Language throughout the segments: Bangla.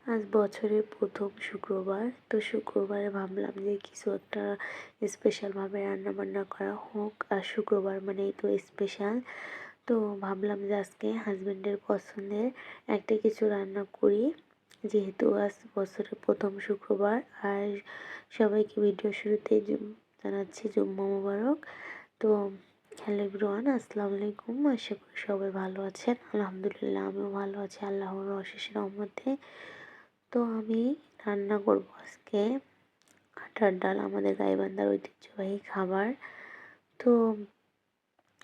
আজ বছরের প্রথম শুক্রবার, তো শুক্রবারে ভাবলাম যে কিছু একটা স্পেশালভাবে রান্নাবান্না করা হোক। আর শুক্রবার মানেই তো স্পেশাল। তো ভাবলাম যে আজকে হাজব্যান্ডের পছন্দের একটা কিছু রান্না করি, যেহেতু আজ বছরের প্রথম শুক্রবার। আর সবাইকে ভিডিও শুরুতেই জানাচ্ছি জুম্মা মোবারক। তো হ্যালো এভরিওয়ান, আসসালামু আলাইকুম। আশা করি সবাই ভালো আছেন। আলহামদুলিল্লাহ আমিও ভালো আছি আল্লাহর অশেষ রহমতে। তো আমি রান্না করব আজকে আটার ডাল, আমাদের গাইবান্ধার ঐতিহ্যবাহী খাবার। তো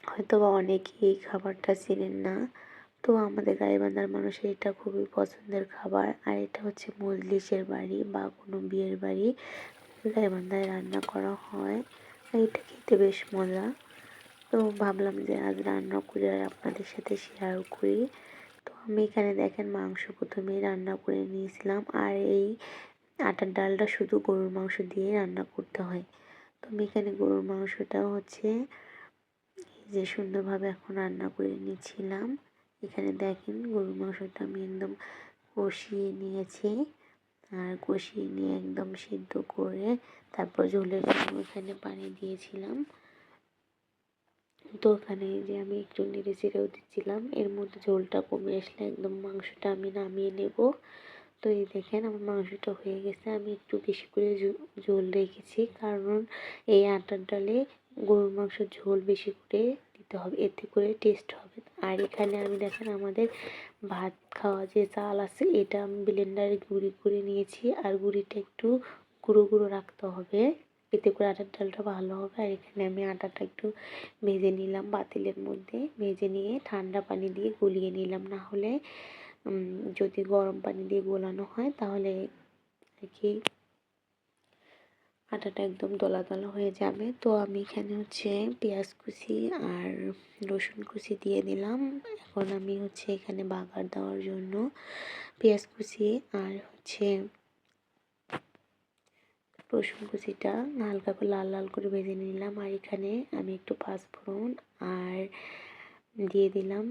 হয়তো বা অনেকেই এই খাবারটা চেনেন না। তো আমাদের গাইবান্ধার মানুষের এটা খুবই পছন্দের খাবার। আর এটা হচ্ছে মজলিসের বাড়ি বা কোনো বিয়ের বাড়ি গাইবান্ধায় রান্না করা হয়। আর এটা খেতে বেশ মজা। তো ভাবলাম যে আজ রান্না করে আর আপনাদের সাথে শেয়ার করি। তো আমি এখানে দেখেন মাংস প্রথমেই রান্না করে নিয়েছিলাম। আর এই আটার ডালটা শুধু গরুর মাংস দিয়ে রান্না করতে হয়। তো আমি এখানে গরুর মাংসটাও হচ্ছে এই যে সুন্দরভাবে এখন রান্না করে নিচ্ছিলাম। এখানে দেখেন গরুর মাংসটা আমি একদম কষিয়ে নিয়েছি। আর কষিয়ে নিয়ে একদম সিদ্ধ করে তারপর ঝোলের জন্য এখানে পানি দিয়েছিলাম। তো ওখানে যে আমি একটু নেড়ে চেড়েও দিচ্ছিলাম। এর মধ্যে ঝোলটা কমে আসলে একদম মাংসটা আমি নামিয়ে নেব। তো এই দেখেন আমার মাংসটা হয়ে গেছে। আমি একটু বেশি করে ঝোল রেখেছি, কারণ এই আটার ডালে গরুর মাংসের ঝোল বেশি করে দিতে হবে, এতে করে টেস্ট হবে। আর এখানে আমি দেখেন আমাদের ভাত খাওয়া যে চাল আছে এটা আমি ব্লেন্ডারে গুঁড়ি করে নিয়েছি। আর গুঁড়িটা একটু গুঁড়ো গুঁড়ো রাখতে হবে, এতে করে আটার ডালটা ভালো হবে। আর এখানে আমি আটাটা একটু ভেজে নিলাম পাতিলের মধ্যে, ভেজে নিয়ে ঠান্ডা পানি দিয়ে গলিয়ে নিলাম। না হলে যদি গরম পানি দিয়ে গোলানো হয় তাহলে আর কি আটাটা একদম দলা দলা হয়ে যাবে। তো আমি এখানে হচ্ছে পেঁয়াজ কুচি আর রসুন কুচি দিয়ে দিলাম। এখন আমি হচ্ছে এখানে বাগার দেওয়ার জন্য পেঁয়াজ কুচি আর হচ্ছে রসুন কুচিটা হালকা করে লাল লাল করে ভেজে নিলাম। আর এখানে আমি একটু পাঁচফোড়ন আর দিয়ে দিলাম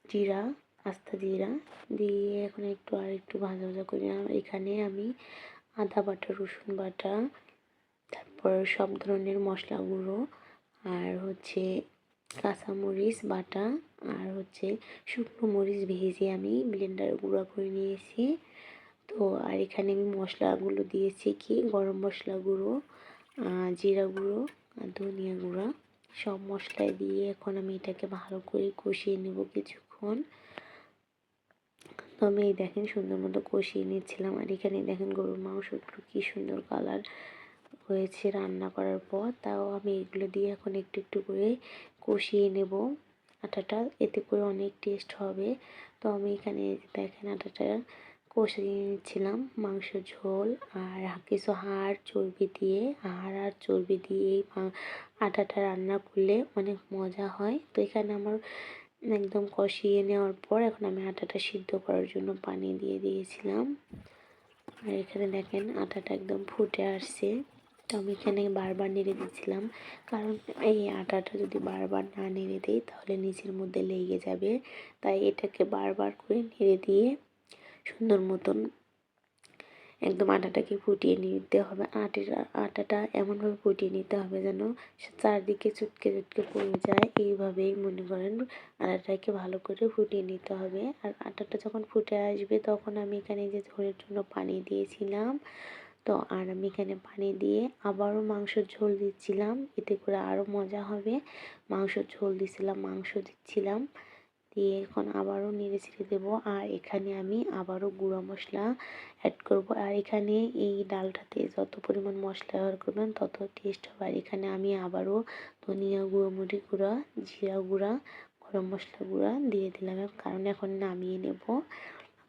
জিরা, আস্তা জিরা দিয়ে এখন একটু ভাজা ভাজা করে নিলাম। এখানে আমি আদা বাটা, রসুন বাটা, তারপর সব ধরনের মশলা গুঁড়ো আর হচ্ছে কাঁচামরিচ বাটা আর হচ্ছে শুকনো মরিচ ভেজে আমি ব্লেন্ডারে গুঁড়া করে নিয়েছি। তো আর এখানে আমি মশলাগুলো দিয়েছি কি গরম মশলা গুঁড়ো, জিরা গুঁড়ো আর ধনিয়া গুঁড়া, সব মশলাই দিয়ে এখন আমি এটাকে ভালো করে কষিয়ে নেব কিছুক্ষণ। তো আমি এই দেখেন সুন্দর মতো কষিয়ে নিচ্ছিলাম। আর এখানে দেখেন গরুর মাংসগুলো কি সুন্দর কালার হয়েছে রান্না করার পর। তাও আমি এগুলো দিয়ে এখন একটু একটু করে কষিয়ে নেব আটাটা, এতে করে অনেক টেস্ট হবে। তো আমি এখানে দেখেন আটাটা কষিয়ে নিচ্ছিলাম, মাংস ঝোল আর কিছু হাড় চর্বি দিয়ে, হাড় আর চর্বি দিয়ে এই আটাটা রান্না করলে অনেক মজা হয়। তো এখানে আমার একদম কষিয়ে নেওয়ার পর এখন আমি আটাটা সিদ্ধ করার জন্য পানি দিয়ে দিয়েছিলাম। আর এখানে দেখেন আটাটা একদম ফুটে আসছে। তো আমি এখানে বারবার নেড়ে দিচ্ছিলাম, কারণ এই আটাটা যদি বারবার না নেড়ে দিই তাহলে নিচের মধ্যে লেগে যাবে। তাই এটাকে বারবার করে নেড়ে দিয়ে সুন্দর মতন একদম আটাটাকে ফুটিয়ে নিতে হবে। আটাটা এমনভাবে ফুটিয়ে নিতে হবে যেন চারদিকে চুটকে চুটকে পড়ে যায়। এইভাবেই মনে করেন আটাটাকে ভালো করে ফুটিয়ে নিতে হবে। আর আটাটা যখন ফুটে আসবে তখন আমি এখানে যে ঝোলের জন্য পানি দিয়েছিলাম, তো আর আমি এখানে পানি দিয়ে আবারও মাংসের ঝোল দিচ্ছিলাম, এতে করে আরও মজা হবে। মাংসের ঝোল দিছিলাম, মাংস দিচ্ছিলাম, দিয়ে এখন আবারও নেড়ে ছেড়ে দেবো। আর এখানে আমি আবারও গুঁড়া মশলা অ্যাড করব। আর এখানে এই ডালটাতে যত পরিমাণ মশলা ব্যবহার করবেন তত টেস্ট হবে। আর এখানে আমি আবারও ধনিয়া গুঁড়ো, মরিচ গুঁড়া, জিরা গুঁড়া, গরম মশলা গুঁড়া দিয়ে দিলাম, কারণ এখন নামিয়ে নেব।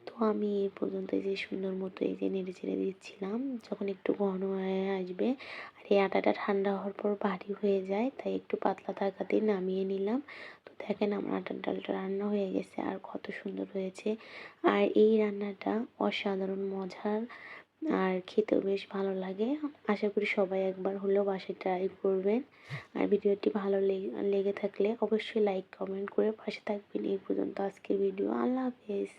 তো আমি এই পর্যন্ত যে সুন্দর মতো এই যে নেড়ে চেড়ে দিচ্ছিলাম, যখন একটু ঘন হয়ে আসবে আর এই আটাটা ঠান্ডা হওয়ার পর ভারী হয়ে যায়, তাই একটু পাতলা থাকাতেই নামিয়ে নিলাম। তো দেখেন আমার আটার ডালটা রান্না হয়ে গেছে আর কত সুন্দর হয়েছে। আর এই রান্নাটা অসাধারণ মজার আর খেতেও বেশ ভালো লাগে। আশা করি সবাই একবার হলেও বাসায় ট্রাই করবেন। আর ভিডিওটি ভালো লেগে থাকলে অবশ্যই লাইক কমেন্ট করে পাশে থাকবেন। এই পর্যন্ত আজকের ভিডিও। আল্লাহ হাফেজ।